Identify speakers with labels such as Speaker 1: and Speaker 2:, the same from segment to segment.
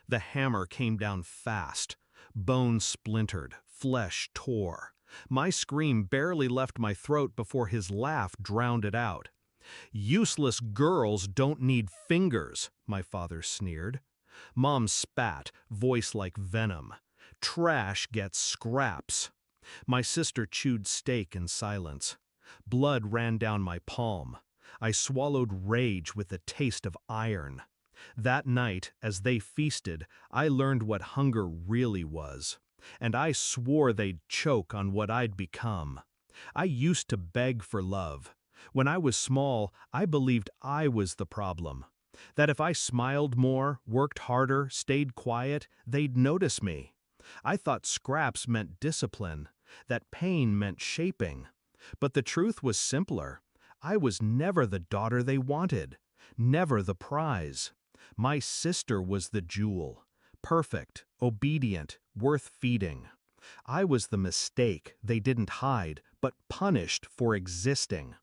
Speaker 1: The hammer came down fast. Bone splintered, flesh tore. My scream barely left my throat before his laugh drowned it out. "Useless girls don't need fingers," my father sneered. Mom spat, voice like venom. "Trash gets scraps." My sister chewed steak in silence. Blood ran down my palm. I swallowed rage with the taste of iron. That night, as they feasted, I learned what hunger really was. And I swore they'd choke on what I'd become. I used to beg for love. When I was small, I believed I was the problem. That if I smiled more, worked harder, stayed quiet, they'd notice me. I thought scraps meant discipline, that pain meant shaping. But the truth was simpler. I was never the daughter they wanted, never the prize. My sister was the jewel, perfect, obedient, worth feeding. I was the mistake they didn't hide, but punished for existing.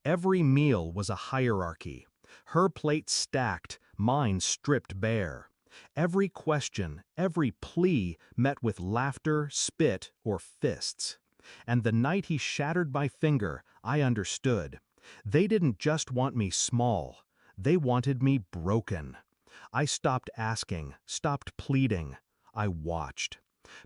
Speaker 1: Every meal was a hierarchy. Her plate stacked, mine stripped bare. Every question, every plea met with laughter, spit, or fists. And the night he shattered my finger, I understood. They didn't just want me small. They wanted me broken. I stopped asking, stopped pleading. I watched.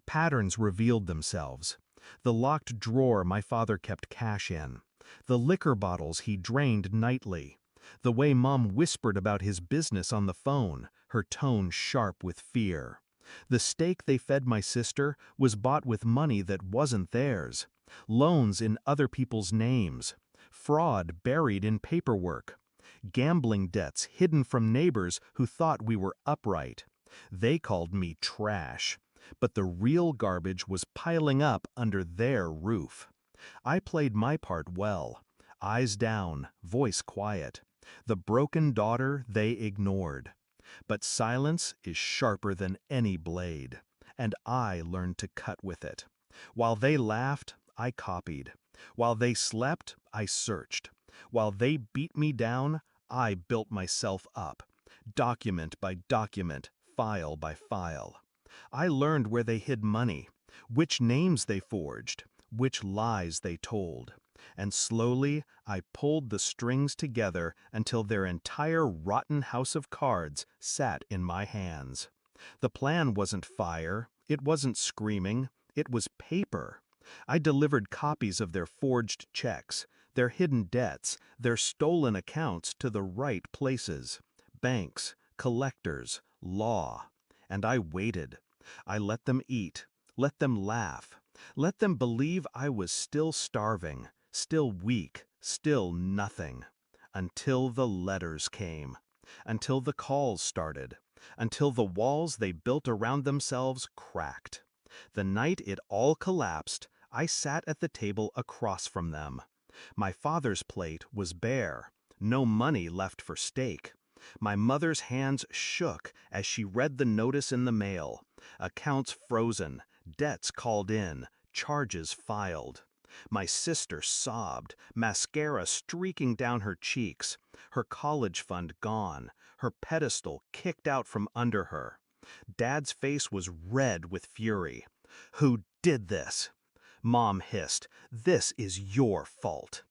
Speaker 1: Patterns revealed themselves. The locked drawer my father kept cash in. The liquor bottles he drained nightly. The way Mom whispered about his business on the phone, her tone sharp with fear. The steak they fed my sister was bought with money that wasn't theirs. Loans in other people's names. Fraud buried in paperwork. Gambling debts hidden from neighbors who thought we were upright. They called me trash. But the real garbage was piling up under their roof. I played my part well. Eyes down, voice quiet. The broken daughter they ignored. But silence is sharper than any blade, and I learned to cut with it. While they laughed, I copied. While they slept, I searched. While they beat me down, I built myself up. Document by document, file by file. I learned where they hid money, which names they forged, which lies they told. And slowly I pulled the strings together until their entire rotten house of cards sat in my hands. The plan wasn't fire, it wasn't screaming, it was paper. I delivered copies of their forged checks, their hidden debts, their stolen accounts to the right places. Banks, collectors, law. And I waited. I let them eat, let them laugh, let them believe I was still starving, still weak, still nothing. Until the letters came. Until the calls started. Until the walls they built around themselves cracked. The night it all collapsed, I sat at the table across from them. My father's plate was bare, no money left for steak. My mother's hands shook as she read the notice in the mail. Accounts frozen, debts called in, charges filed. My sister sobbed, mascara streaking down her cheeks, her college fund gone, her pedestal kicked out from under her. Dad's face was red with fury. "Who did this?" Mom hissed, "This is your fault."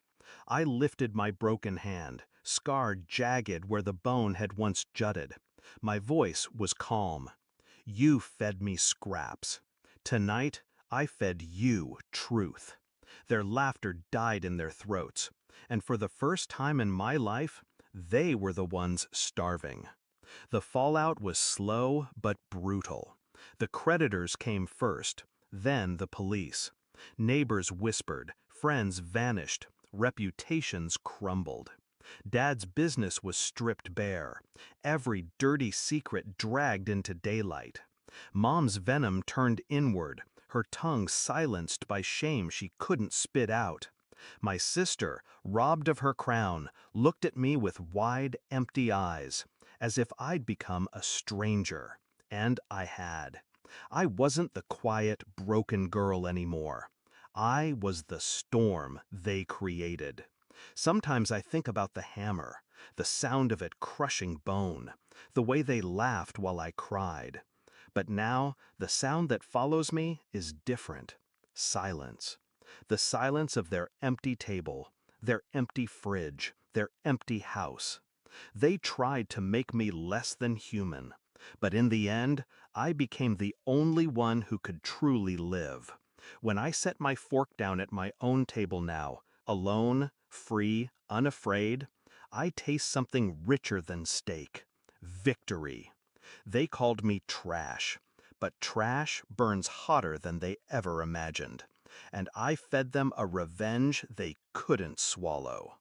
Speaker 1: I lifted my broken hand, scarred jagged where the bone had once jutted. My voice was calm. "You fed me scraps. Tonight, I fed you truth." Their laughter died in their throats, and for the first time in my life, they were the ones starving. The fallout was slow but brutal. The creditors came first, then the police. Neighbors whispered, friends vanished, reputations crumbled. Dad's business was stripped bare, every dirty secret dragged into daylight. Mom's venom turned inward, her tongue silenced by shame she couldn't spit out. My sister, robbed of her crown, looked at me with wide, empty eyes, as if I'd become a stranger. And I had. I wasn't the quiet, broken girl anymore. I was the storm they created. Sometimes I think about the hammer, the sound of it crushing bone, the way they laughed while I cried. But now, the sound that follows me is different. Silence. The silence of their empty table, their empty fridge, their empty house. They tried to make me less than human, but in the end, I became the only one who could truly live. When I set my fork down at my own table now, alone, free, unafraid, I taste something richer than steak. Victory. They called me trash, but trash burns hotter than they ever imagined, and I fed them a revenge they couldn't swallow.